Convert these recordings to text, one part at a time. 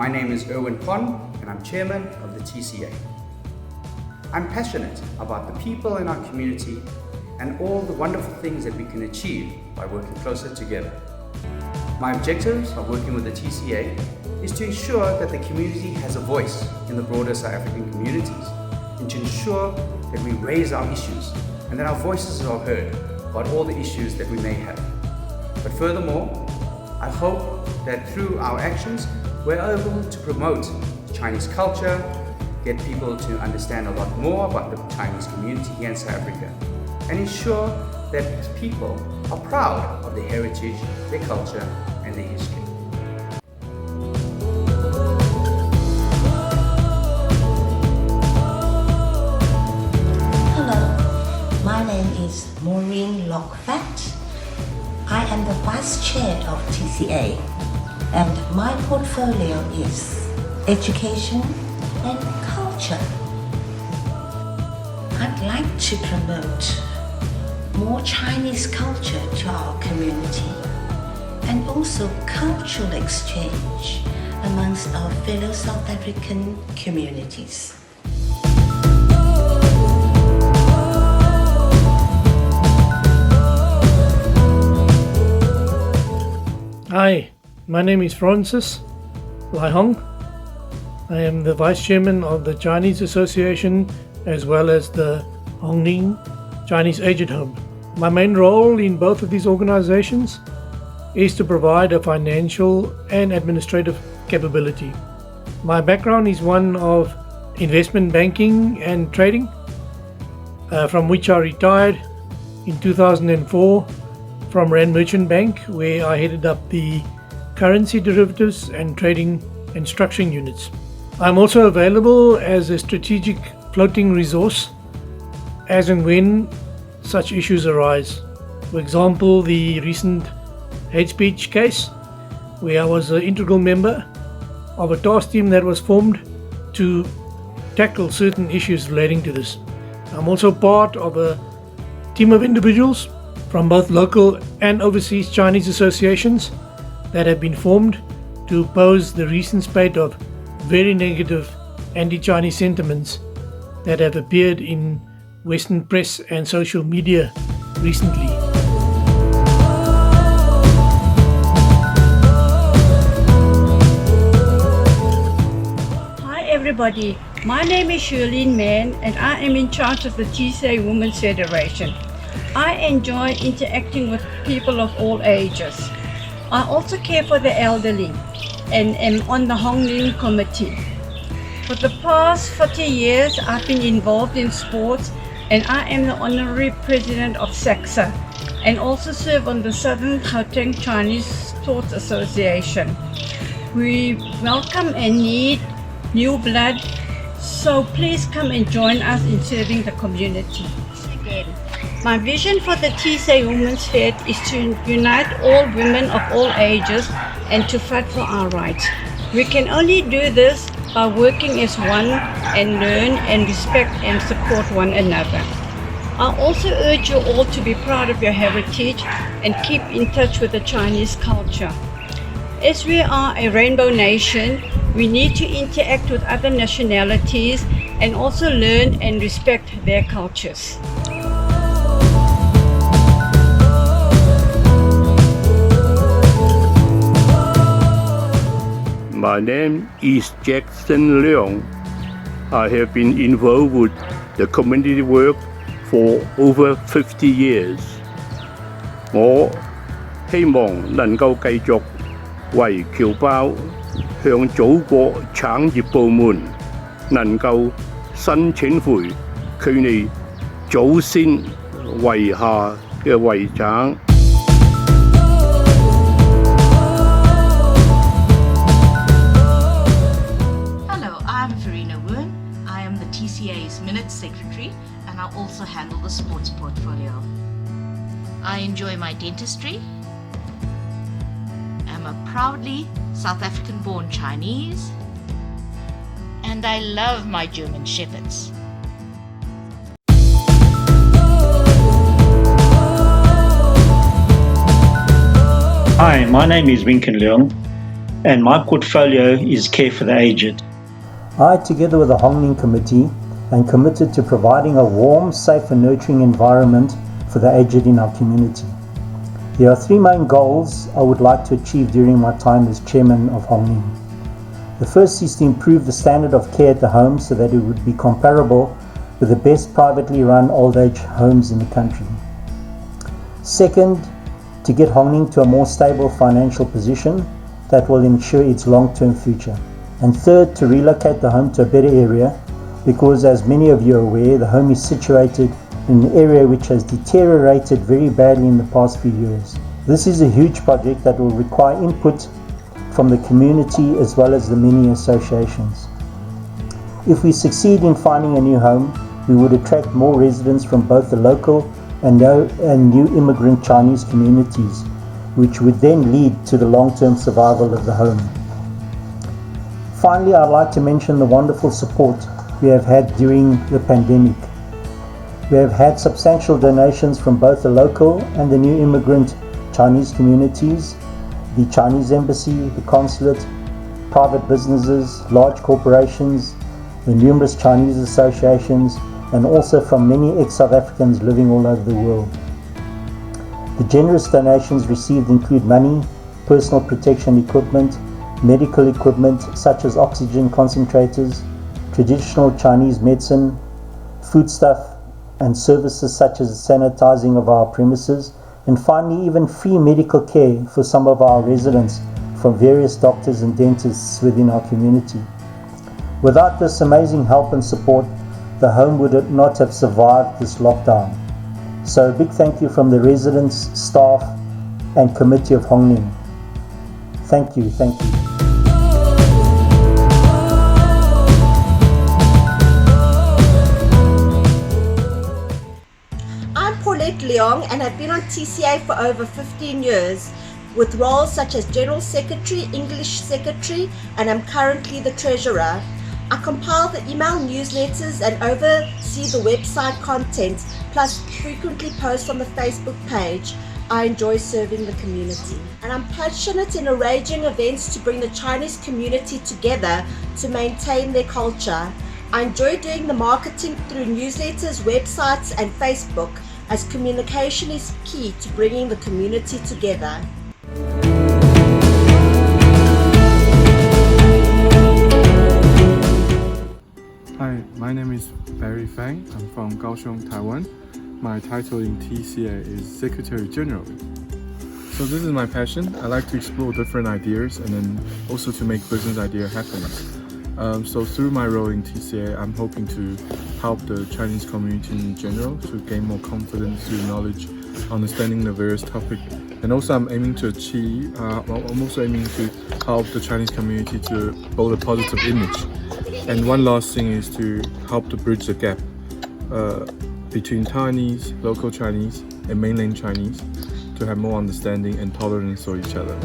My name is Feng, and I'm chairman of the TCA. I'm passionate about the people in our community and all the wonderful things that we can achieve by working closer together. My objectives of working with the TCA is to ensure that the community has a voice in the broader South African communities and to ensure that we raise our issues and that our voices are heard about all the issues that we may have. But furthermore, I hope that through our actions, we're able to promote Chinese culture, get people to understand a lot more about the Chinese community here in South Africa, and ensure that people are proud of their heritage, their culture, and their history. Hello, my name is Maureen Lockfat. I am the Vice Chair of TCA, and my portfolio is education and culture. I'd like to promote more Chinese culture to our community and also cultural exchange amongst our fellow South African communities. Hi, my name is Francis Laihong. I am the Vice Chairman of the Chinese Association as well as the Hongning Chinese Aged Home. My main role in both of these organizations is to provide a financial and administrative capability. My background is one of investment banking and trading, from which I retired in 2004 from Rand Merchant Bank, where I headed up the currency derivatives and trading and structuring units. I'm also available as a strategic floating resource as and when such issues arise. For example, the recent hate speech case, where I was an integral member of a task team that was formed to tackle certain issues relating to this. I'm also part of a team of individuals from both local and overseas Chinese associations that have been formed to oppose the recent spate of very negative anti-Chinese sentiments that have appeared in Western press and social media recently. Hi everybody, my name is Shirley Mann and I am in charge of the TCA Women's Federation. I enjoy interacting with people of all ages. I also care for the elderly and am on the Hongning committee. For the past 40 years, I've been involved in sports and I am the honorary president of SACSA and also serve on the Southern Gauteng Chinese Sports Association. We welcome and need new blood, so please come and join us in serving the community. Again. My vision for the TCA Women's Fed is to unite all women of all ages and to fight for our rights. We can only do this by working as one and learn and respect and support one another. I also urge you all to be proud of your heritage and keep in touch with the Chinese culture. As we are a rainbow nation, we need to interact with other nationalities and also learn and respect their cultures. My name is Jackson Leung. I have been involved with the community work for over 50 years. 我希望能夠繼續為僑胞向祖國產業部門能夠申請回佢哋祖先遺下嘅遺產。I'm Farina Wong. I am the TCA's Minutes Secretary and I also handle the sports portfolio. I enjoy my dentistry. I'm a proudly South African born Chinese and I love my German Shepherds. Hi, my name is Leung. and my portfolio is Care for the Aged. I, together with the Hongning Committee, am committed to providing a warm, safe and nurturing environment for the aged in our community. There are three main goals I would like to achieve during my time as Chairman of Hongning. The first is to improve the standard of care at the home so that it would be comparable with the best privately run old age homes in the country. Second, to get Hongning to a more stable financial position that will ensure its long-term future. And third, to relocate the home to a better area, because as many of you are aware, the home is situated in an area which has deteriorated very badly in the past few years. This is a huge project that will require input from the community as well as the many associations. If we succeed in finding a new home, we would attract more residents from both the local and new immigrant Chinese communities, which would then lead to the long-term survival of the home. Finally, I'd like to mention the wonderful support we have had during the pandemic. We have had substantial donations from both the local and the new immigrant Chinese communities, the Chinese Embassy, the Consulate, private businesses, large corporations, the numerous Chinese associations, and also from many ex-South Africans living all over the world. The generous donations received include money, personal protection equipment, medical equipment such as oxygen concentrators, traditional Chinese medicine, foodstuff, and services such as sanitizing of our premises, and finally even free medical care for some of our residents from various doctors and dentists within our community. Without this amazing help and support, the home would not have survived this lockdown. So a big thank you from the residents, staff and committee of Hongning. Thank you, thank you. Leung, and I've been on TCA for over 15 years with roles such as General Secretary, English Secretary, and I'm currently the Treasurer. I compile the email newsletters and oversee the website content, plus frequently post on the Facebook page. I enjoy serving the community, and I'm passionate in arranging events to bring the Chinese community together to maintain their culture. I enjoy doing the marketing through newsletters, websites, and Facebook, as communication is key to bringing the community together. Hi, my name is Feng. I'm from Kaohsiung, Taiwan. My title in TCA is Secretary General. So this is my passion. I like to explore different ideas and then also to make business idea happen. So through my role in TCA, I'm hoping to help the Chinese community in general to gain more confidence through knowledge, understanding the various topics, and also I'm also aiming to help the Chinese community to build a positive image. And one last thing is to help to bridge the gap between Taiwanese, local Chinese, and mainland Chinese to have more understanding and tolerance for each other.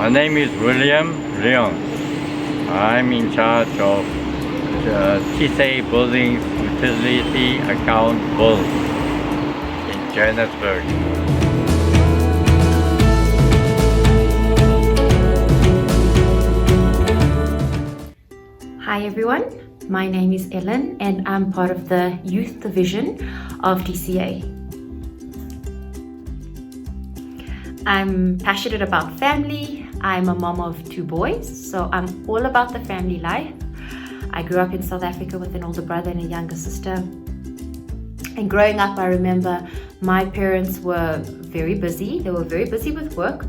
My name is William Leung. I'm in charge of the TCA Buildings Utility Account Board in Johannesburg. Hi everyone, my name is Ellen and I'm part of the Youth Division of TCA. I'm passionate about family. I'm a mom of 2 boys, so I'm all about the family life. I grew up in South Africa with an older brother and a younger sister. And growing up, I remember my parents were very busy. They were very busy with work,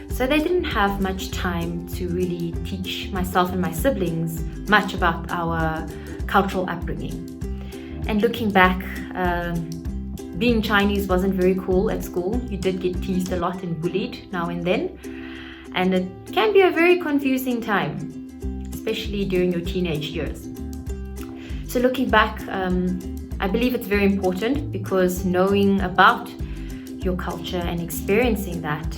so they didn't have much time to really teach myself and my siblings much about our cultural upbringing. And looking back, being Chinese wasn't very cool at school. You did get teased a lot and bullied now and then. And it can be a very confusing time, especially during your teenage years. So looking back, I believe it's very important because knowing about your culture and experiencing that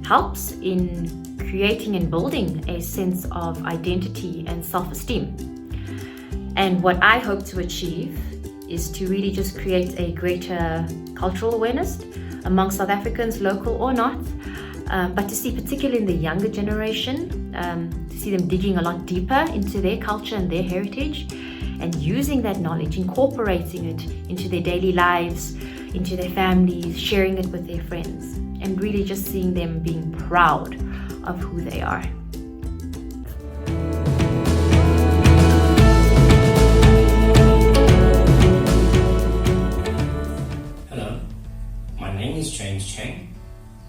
helps in creating and building a sense of identity and self-esteem. And what I hope to achieve is to really just create a greater cultural awareness among South Africans, local or not, but to see particularly in the younger generation, to see them digging a lot deeper into their culture and their heritage and using that knowledge, incorporating it into their daily lives, into their families, sharing it with their friends, and really just seeing them being proud of who they are. Hello, my name is Chang.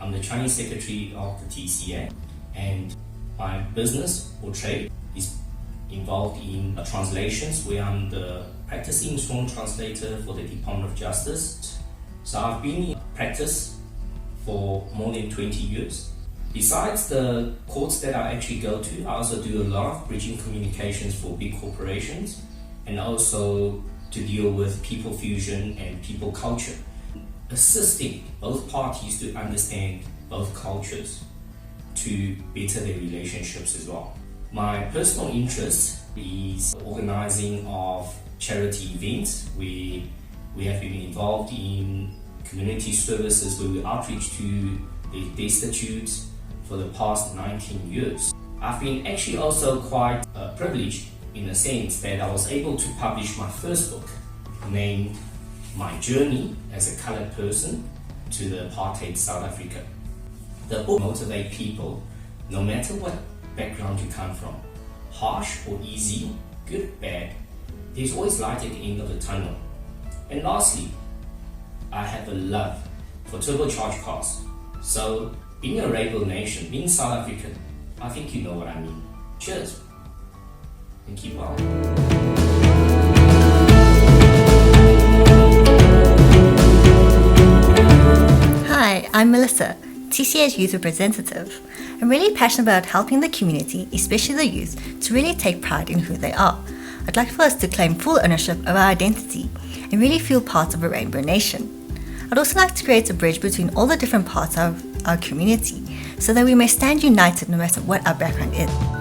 I'm the Chinese Secretary of the TCA, and my business or trade is involved in translations where I'm the practicing sworn translator for the Department of Justice. So I've been in practice for more than 20 years. Besides the courts that I actually go to, I also do a lot of bridging communications for big corporations and also to deal with people fusion and people culture, assisting both parties to understand both cultures to better their relationships as well. My personal interest is organizing of charity events where we have been involved in community services where we outreach to the destitute for the past 19 years. I've been actually also quite privileged in the sense that I was able to publish my first book named My Journey as a Colored Person to the Apartheid South Africa. The book motivates people no matter what background you come from, harsh or easy, good, bad, there's always light at the end of the tunnel. And lastly, I have a love for turbocharged cars. So, being a rebel nation, being South African, I think you know what I mean. Cheers, and keep well. Hi, I'm Melissa, TCA's youth representative. I'm really passionate about helping the community, especially the youth, to really take pride in who they are. I'd like for us to claim full ownership of our identity and really feel part of a rainbow nation. I'd also like to create a bridge between all the different parts of our community so that we may stand united no matter what our background is.